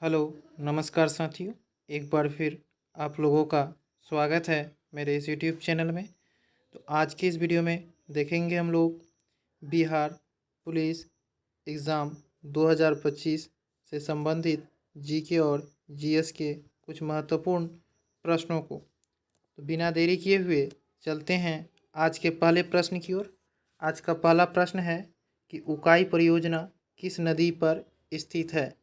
Hello, नमस्कार साथियों। एक बार फिर आप लोगों का स्वागत है मेरे इस यूट्यूब चैनल में। तो आज की इस वीडियो में देखेंगे हम लोग बिहार पुलिस एग्ज़ाम 2025 से संबंधित जीके और जीएस के कुछ महत्वपूर्ण प्रश्नों को। तो बिना देरी किए हुए चलते हैं आज के पहले प्रश्न की ओर। आज का पहला प्रश्न है कि उकाई परियोजना किस नदी पर स्थित है?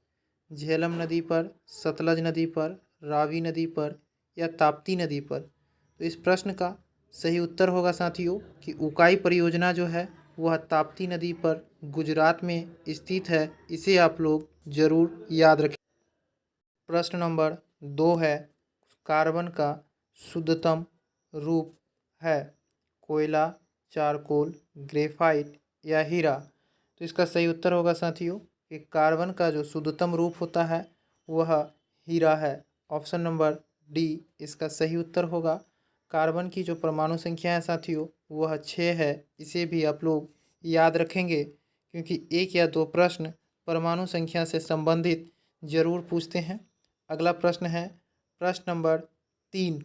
झेलम नदी पर, सतलज नदी पर, रावी नदी पर या ताप्ती नदी पर? तो इस प्रश्न का सही उत्तर होगा साथियों कि उकाई परियोजना जो है वह ताप्ती नदी पर गुजरात में स्थित है। इसे आप लोग ज़रूर याद रखें। प्रश्न नंबर 2 है, कार्बन का शुद्धतम रूप है कोयला, चारकोल, ग्रेफाइट या हीरा? तो इसका सही उत्तर होगा साथियों कि कार्बन का जो शुद्धतम रूप होता है वह हीरा है। ऑप्शन नंबर डी इसका सही उत्तर होगा। कार्बन की जो परमाणु संख्या है साथियों वह 6 है। इसे भी आप लोग याद रखेंगे क्योंकि एक या दो प्रश्न परमाणु संख्या से संबंधित जरूर पूछते हैं। अगला प्रश्न है प्रश्न नंबर 3।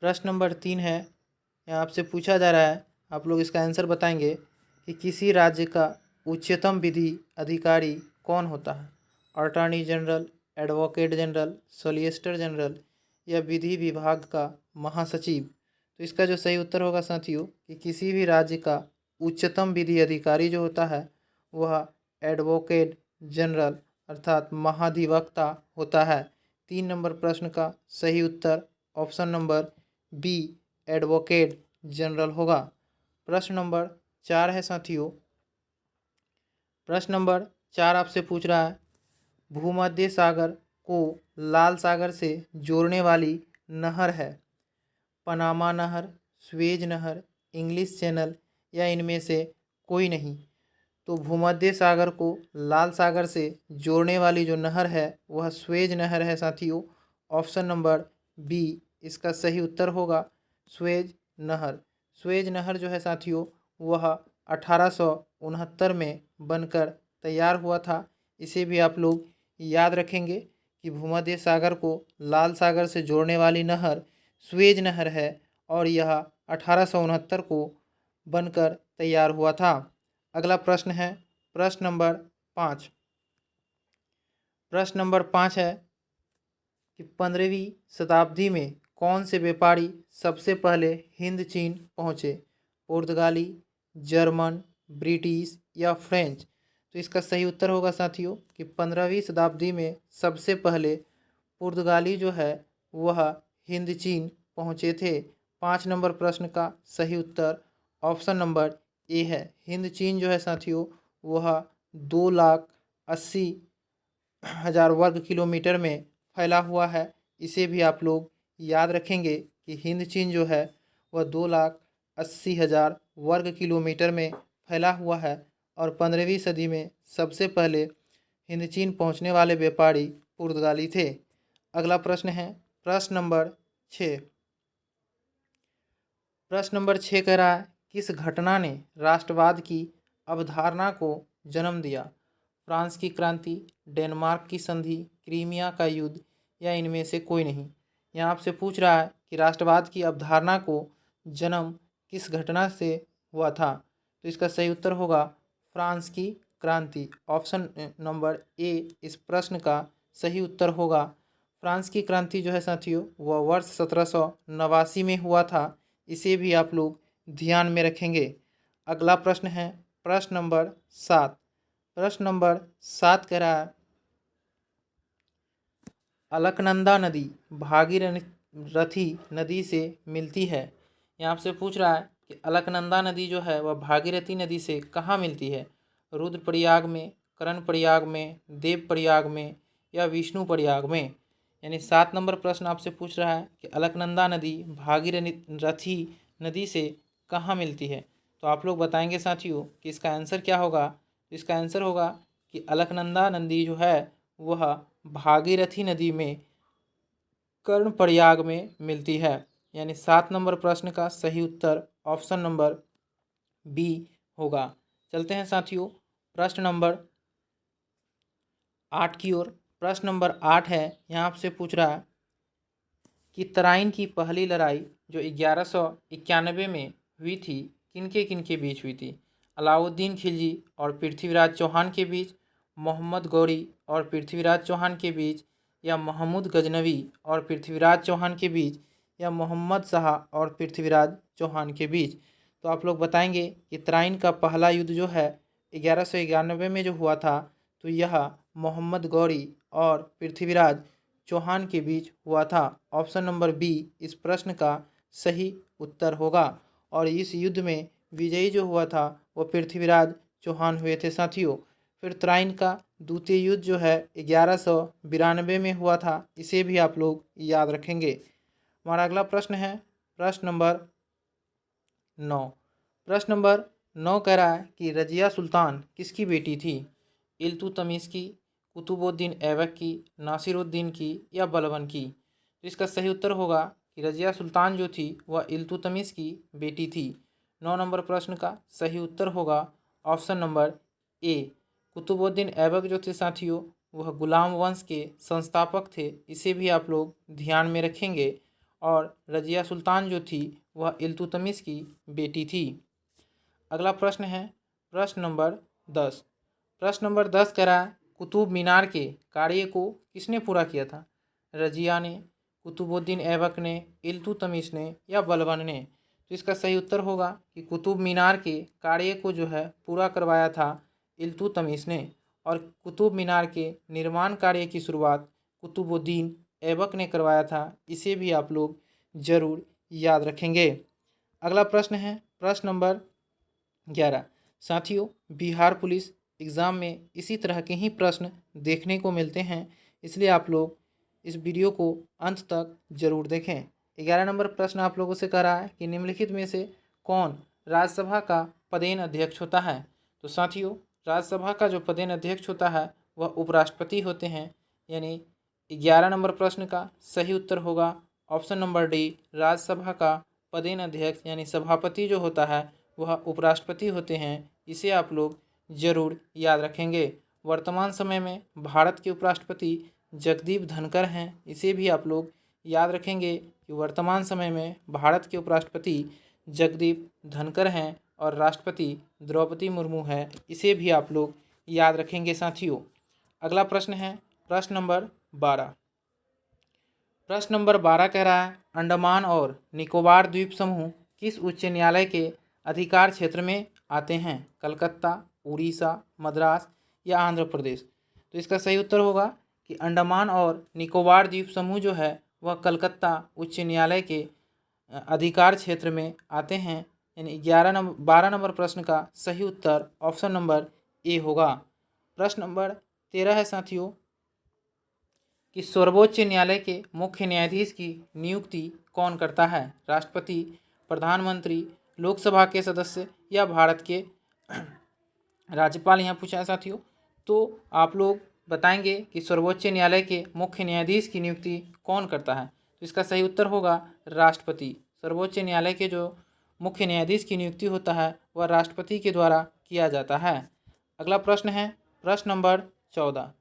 प्रश्न नंबर 3 है, यहाँ आपसे पूछा जा रहा है, आप लोग इसका आंसर बताएंगे कि किसी राज्य का उच्चतम विधि अधिकारी कौन होता है? Attorney general, advocate general, solicitor general या विधि विभाग का महासचिव? तो इसका जो सही उत्तर होगा साथियों कि किसी भी राज्य का उच्चतम विधि अधिकारी जो होता है वह एडवोकेट जनरल अर्थात महाधिवक्ता होता है। 3 नंबर प्रश्न का सही उत्तर option number B advocate general होगा। प्रश्न नंबर 4 है साथियों। प्रश्न नंबर 4 आपसे पूछ रहा है, भूमध्य सागर को लाल सागर से जोड़ने वाली नहर है पनामा नहर, स्वेज नहर, इंग्लिश चैनल या इनमें से कोई नहीं? तो भूमध्य सागर को लाल सागर से जोड़ने वाली जो नहर है वह स्वेज नहर है साथियों। ऑप्शन नंबर बी इसका सही उत्तर होगा स्वेज नहर। स्वेज नहर जो है साथियों वह 1869 में बनकर तैयार हुआ था। इसे भी आप लोग याद रखेंगे कि भूमध्य सागर को लाल सागर से जोड़ने वाली नहर स्वेज नहर है और यह 1869 को बनकर तैयार हुआ था। अगला प्रश्न है प्रश्न नंबर 5। प्रश्न नंबर 5 है कि 15वीं शताब्दी में कौन से व्यापारी सबसे पहले हिंद चीन पहुँचे? पुर्तगाली, जर्मन, ब्रिटिश या फ्रेंच? तो इसका सही उत्तर होगा साथियों कि 15वीं शताब्दी में सबसे पहले पुर्तगाली जो है वह हिंद चीन पहुँचे थे। 5 नंबर प्रश्न का सही उत्तर ऑप्शन नंबर ए है। हिंद चीन जो है साथियों वह 2,80,000 वर्ग किलोमीटर में फैला हुआ है। इसे भी आप लोग याद रखेंगे कि हिंद चीन जो है वह 2,80,000 वर्ग किलोमीटर में फैला हुआ है और 15वीं सदी में सबसे पहले हिंद चीन पहुंचने वाले व्यापारी पुर्तगाली थे। अगला प्रश्न है प्रश्न नंबर 6। प्रश्न नंबर 6 कह रहा है, किस घटना ने राष्ट्रवाद की अवधारणा को जन्म दिया? फ्रांस की क्रांति, डेनमार्क की संधि, क्रीमिया का युद्ध या इनमें से कोई नहीं? यहाँ आपसे पूछ रहा है कि राष्ट्रवाद की अवधारणा को जन्म किस घटना से हुआ था? तो इसका सही उत्तर होगा फ्रांस की क्रांति। ऑप्शन नंबर ए इस प्रश्न का सही उत्तर होगा। फ्रांस की क्रांति जो है साथियों वह वर्ष 1789 में हुआ था। इसे भी आप लोग ध्यान में रखेंगे। अगला प्रश्न है प्रश्न नंबर 7। प्रश्न नंबर 7 कह रहा है, अलकनंदा नदी भागीरथी नदी से मिलती है। यहाँ आपसे पूछ रहा है कि अलकनंदा नदी जो है वह भागीरथी नदी से कहाँ मिलती है? रुद्रप्रयाग में, कर्णप्रयाग में, देवप्रयाग में या विष्णुप्रयाग में? यानी 7 नंबर प्रश्न आपसे पूछ रहा है कि अलकनंदा नदी भागीरथी नदी से कहाँ मिलती है? तो आप लोग बताएंगे साथियों कि इसका आंसर क्या होगा। इसका आंसर होगा कि अलकनंदा नदी जो है वह भागीरथी नदी में कर्णप्रयाग में मिलती है। यानी 7 नंबर प्रश्न का सही उत्तर ऑप्शन नंबर बी होगा। चलते हैं साथियों प्रश्न नंबर 8 की ओर। प्रश्न नंबर 8 है, यहाँ आपसे पूछ रहा है कि तराइन की पहली लड़ाई जो 1191 में हुई थी, किनके बीच हुई थी? अलाउद्दीन खिलजी और पृथ्वीराज चौहान के बीच, मोहम्मद गौरी और पृथ्वीराज चौहान के बीच, या महमूद गजनवी और पृथ्वीराज चौहान के बीच, या मोहम्मद शाह और पृथ्वीराज चौहान के बीच? तो आप लोग बताएंगे कि तराइन का पहला युद्ध जो है 1191 में जो हुआ था, तो यह मोहम्मद गौरी और पृथ्वीराज चौहान के बीच हुआ था। ऑप्शन नंबर बी इस प्रश्न का सही उत्तर होगा। और इस युद्ध में विजयी जो हुआ था वो पृथ्वीराज चौहान हुए थे साथियों। फिर तराइन का द्वितीय युद्ध जो है 1192 में हुआ था, इसे भी आप लोग याद रखेंगे। हमारा अगला प्रश्न है प्रश्न नंबर 9। प्रश्न नंबर 9 कह रहा है कि रजिया सुल्तान किसकी बेटी थी? इल्तुतमिश की, कुतुबुद्दीन ऐबक की, नासिरुद्दीन की, या बलबन की? तो इसका सही उत्तर होगा कि रजिया सुल्तान जो थी वह इल्तुतमिश की बेटी थी। 9 नंबर प्रश्न का सही उत्तर होगा option number A. Qutubuddin Aibak जो थे साथियों वह गुलाम वंश के संस्थापक थे, इसे भी आप लोग ध्यान में रखेंगे। और रजिया सुल्तान जो थी वह इल्तुतमिश की बेटी थी। अगला प्रश्न है प्रश्न नंबर 10। प्रश्न नंबर 10 कह रहा है कुतुब मीनार के कार्य को किसने पूरा किया था? रजिया ने, कुतुबुद्दीन ऐबक ने, इल्तुतमिश ने, या बलबन ने? तो इसका सही उत्तर होगा कि कुतुब मीनार के कार्य को जो है पूरा करवाया था इल्तुतमिश ने। और कुतुब मीनार के निर्माण कार्य की शुरुआत कुतुबुद्दीन ऐबक ने करवाया था, इसे भी आप लोग जरूर याद रखेंगे। अगला प्रश्न है प्रश्न नंबर 11। साथियों, बिहार पुलिस एग्ज़ाम में इसी तरह के ही प्रश्न देखने को मिलते हैं, इसलिए आप लोग इस वीडियो को अंत तक जरूर देखें। 11 नंबर प्रश्न आप लोगों से कह रहा है कि निम्नलिखित में से कौन राज्यसभा का पदेन अध्यक्ष होता है? तो साथियों, राज्यसभा का जो पदेन अध्यक्ष होता है वह उपराष्ट्रपति होते हैं। यानी 11 नंबर प्रश्न का सही उत्तर होगा ऑप्शन नंबर डी। राज्यसभा का पदेन अध्यक्ष यानी सभापति जो होता है वह उपराष्ट्रपति होते हैं, इसे आप लोग जरूर याद रखेंगे। वर्तमान समय में भारत के उपराष्ट्रपति जगदीप धनखड़ हैं, इसे भी आप लोग याद रखेंगे कि वर्तमान समय में भारत के उपराष्ट्रपति जगदीप धनखड़ हैं और राष्ट्रपति द्रौपदी मुर्मू है, इसे भी आप लोग याद रखेंगे साथियों। अगला प्रश्न है प्रश्न नंबर 12। प्रश्न नंबर 12 कह रहा है अंडमान और निकोबार द्वीप समूह किस उच्च न्यायालय के अधिकार क्षेत्र में आते हैं? कलकत्ता, उड़ीसा, मद्रास, या आंध्र प्रदेश? तो इसका सही उत्तर होगा कि अंडमान और निकोबार द्वीप समूह जो है वह कलकत्ता उच्च न्यायालय के अधिकार क्षेत्र में आते हैं। यानी 12 नंबर प्रश्न का सही उत्तर ऑप्शन नंबर ए होगा। प्रश्न नंबर 13 है साथियों कि सर्वोच्च न्यायालय के मुख्य न्यायाधीश की नियुक्ति कौन करता है? राष्ट्रपति, प्रधानमंत्री, लोकसभा के सदस्य, या भारत के राज्यपाल? यहाँ पूछा है साथियों। तो आप लोग बताएंगे कि सर्वोच्च न्यायालय के मुख्य न्यायाधीश की नियुक्ति कौन करता है? तो इसका सही उत्तर होगा राष्ट्रपति। सर्वोच्च न्यायालय के जो मुख्य न्यायाधीश की नियुक्ति होता है वह राष्ट्रपति के द्वारा किया जाता है। अगला प्रश्न है प्रश्न नंबर 14।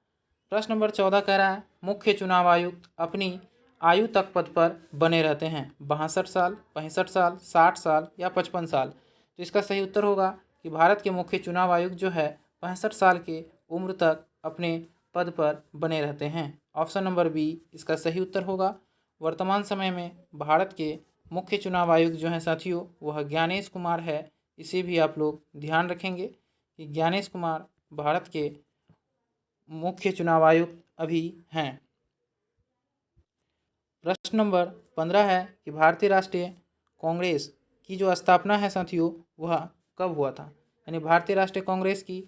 प्रश्न नंबर 14 कह रहा है मुख्य चुनाव आयुक्त अपनी आयु तक पद पर बने रहते हैं? 62 साल, 65 साल, 60 साल, या 55 साल? तो इसका सही उत्तर होगा कि भारत के मुख्य चुनाव आयुक्त जो है 65 साल के उम्र तक अपने पद पर बने रहते हैं। ऑप्शन नंबर बी इसका सही उत्तर होगा। वर्तमान समय में भारत के मुख्य चुनाव आयुक्त जो हैं साथियों वह ज्ञानेश कुमार है, इसे भी आप लोग ध्यान रखेंगे कि ज्ञानेश कुमार भारत के मुख्य चुनाव आयुक्त अभी हैं। प्रश्न नंबर 15 है कि भारतीय राष्ट्रीय कांग्रेस की जो स्थापना है साथियों वह कब हुआ था? यानी भारतीय राष्ट्रीय कांग्रेस की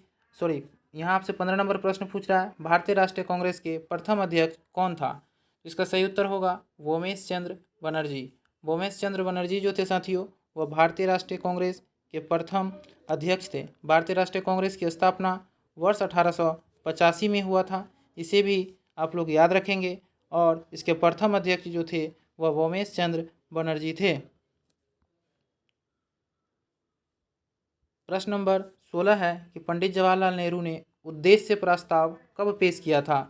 यहाँ आपसे 15 नंबर प्रश्न पूछ रहा है भारतीय राष्ट्रीय कांग्रेस के प्रथम अध्यक्ष कौन था? इसका सही उत्तर होगा वोमेश चंद्र बनर्जी। वोमेश चंद्र बनर्जी जो थे साथियों वह भारतीय राष्ट्रीय कांग्रेस के प्रथम अध्यक्ष थे। भारतीय राष्ट्रीय कांग्रेस की स्थापना वर्ष 1885 में हुआ था, इसे भी आप लोग याद रखेंगे। और इसके प्रथम अध्यक्ष जो थे वह वोमेश चंद्र बनर्जी थे। प्रश्न नंबर 16 है कि पंडित जवाहरलाल नेहरू ने उद्देश्य प्रस्ताव कब पेश किया था?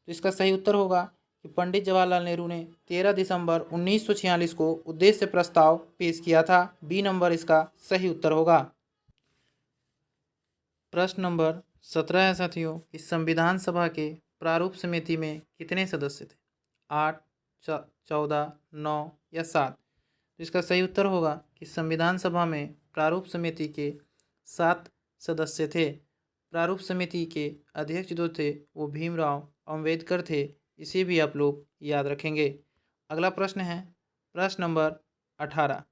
तो इसका सही उत्तर होगा कि पंडित जवाहरलाल नेहरू ने 13 दिसंबर 1946 को उद्देश्य प्रस्ताव पेश किया था। बी नंबर इसका सही उत्तर होगा। प्रश्न नंबर 17 है साथियों कि संविधान सभा के प्रारूप समिति में कितने सदस्य थे? 8, 14, 9 या 7? तो इसका सही उत्तर होगा कि संविधान सभा में प्रारूप समिति के 7 सदस्य थे। प्रारूप समिति के अध्यक्ष जो थे वो भीमराव अंबेडकर थे। इसे भी आप लोग याद रखेंगे। अगला प्रश्न है प्रश्न नंबर 18।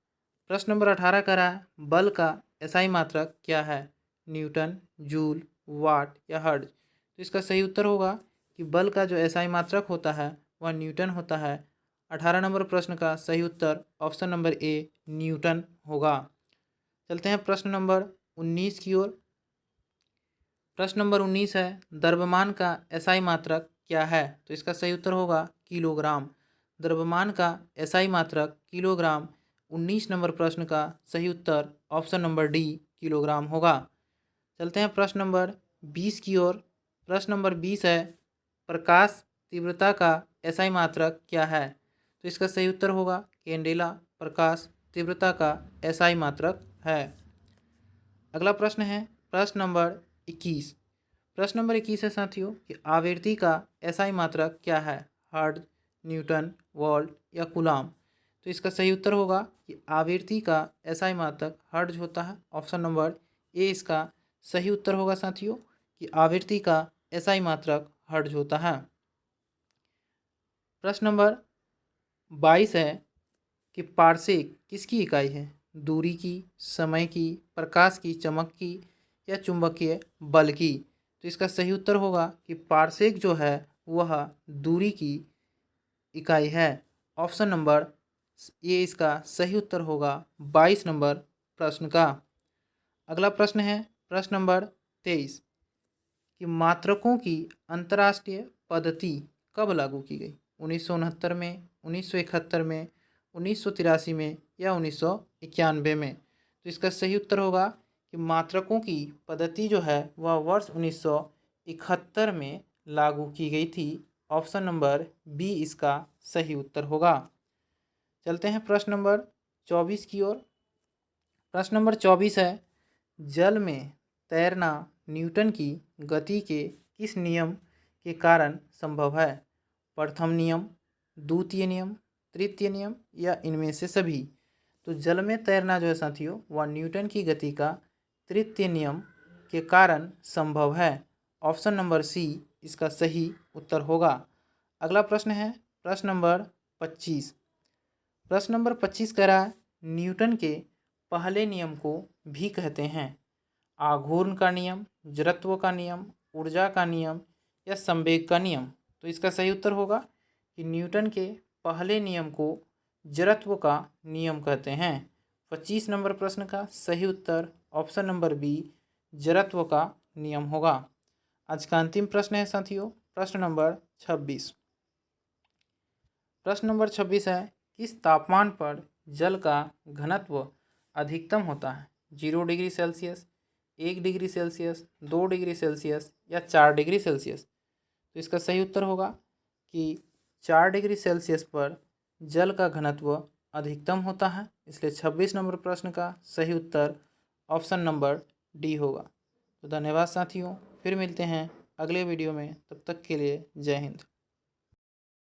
प्रश्न नंबर 18 कह रहा है बल का एसआई मात्रक क्या है? न्यूटन, जूल, वाट या हर्ट्ज? तो इसका सही उत्तर होगा कि बल का जो एसआई मात्रक होता है वह न्यूटन होता है। 18 नंबर प्रश्न का सही उत्तर ऑप्शन नंबर ए न्यूटन होगा। चलते हैं प्रश्न नंबर 19 की ओर। प्रश्न नंबर 19 है द्रव्यमान का एसआई मात्रक क्या है? तो इसका सही उत्तर होगा किलोग्राम। द्रव्यमान का एसआई मात्रक किलोग्राम। 19 नंबर प्रश्न का सही उत्तर ऑप्शन नंबर डी किलोग्राम होगा। चलते हैं प्रश्न नंबर 20 की ओर। प्रश्न नंबर 20 है प्रकाश तीव्रता का एसआई मात्रक क्या है? तो इसका सही उत्तर होगा कैंडेला प्रकाश तीव्रता का एसआई मात्रक है। अगला प्रश्न है प्रश्न नंबर 21। प्रश्न नंबर 21 है साथियों कि आवृत्ति का एसआई मात्रक क्या है? हर्ट्ज, न्यूटन, वोल्ट या कूलॉम? तो इसका सही उत्तर होगा कि आवृत्ति का एसआई मात्रक हर्ट्ज होता है। ऑप्शन नंबर ए इसका सही उत्तर होगा साथियों कि आवृत्ति का एसआई मात्रक हर्ट्ज होता है। प्रश्न नंबर 22 है कि पारसेक किसकी इकाई है? दूरी की, समय की, प्रकाश की, चमक की या चुंबकीय बल की? तो इसका सही उत्तर होगा कि पारसेक जो है वह दूरी की इकाई है। ऑप्शन नंबर ये इसका सही उत्तर होगा 22 नंबर प्रश्न का। अगला प्रश्न है प्रश्न नंबर 23 कि मात्रकों की अंतर्राष्ट्रीय पद्धति कब लागू की गई? 1969 में, 1971 में, 1983 में या 1991 में? तो इसका सही उत्तर होगा कि मात्रकों की पद्धति जो है वह वर्ष 1971 में लागू की गई थी। ऑप्शन नंबर बी इसका सही उत्तर होगा। चलते हैं प्रश्न नंबर 24 की ओर। प्रश्न नंबर 24 है जल में तैरना न्यूटन की गति के किस नियम के कारण संभव है? प्रथम नियम, द्वितीय नियम, तृतीय नियम या इनमें से सभी? तो जल में तैरना जो है साथियों वह न्यूटन की गति का तृतीय नियम के कारण संभव है। ऑप्शन नंबर सी इसका सही उत्तर होगा। अगला प्रश्न है प्रश्न नंबर 25। प्रश्न नंबर 25 कह रहा है न्यूटन के पहले नियम को भी कहते हैं आघूर्ण का नियम, जड़त्व का नियम, ऊर्जा का नियम या संवेग का नियम? तो इसका सही उत्तर होगा कि न्यूटन के पहले नियम को जड़त्व का नियम कहते हैं। 25 नंबर प्रश्न का सही उत्तर ऑप्शन नंबर बी जड़त्व का नियम होगा। आज का अंतिम प्रश्न है साथियों प्रश्न नंबर 26। प्रश्न नंबर 26 है किस तापमान पर जल का घनत्व अधिकतम होता है? 0 degree Celsius, 1 degree Celsius, 2 degree Celsius या 4 डिग्री सेल्सियस? तो इसका सही उत्तर होगा कि 4 डिग्री सेल्सियस पर जल का घनत्व अधिकतम होता है। इसलिए 26 नंबर प्रश्न का सही उत्तर ऑप्शन नंबर डी होगा। तो धन्यवाद साथियों, फिर मिलते हैं अगले वीडियो में। तब तक के लिए जय हिंद।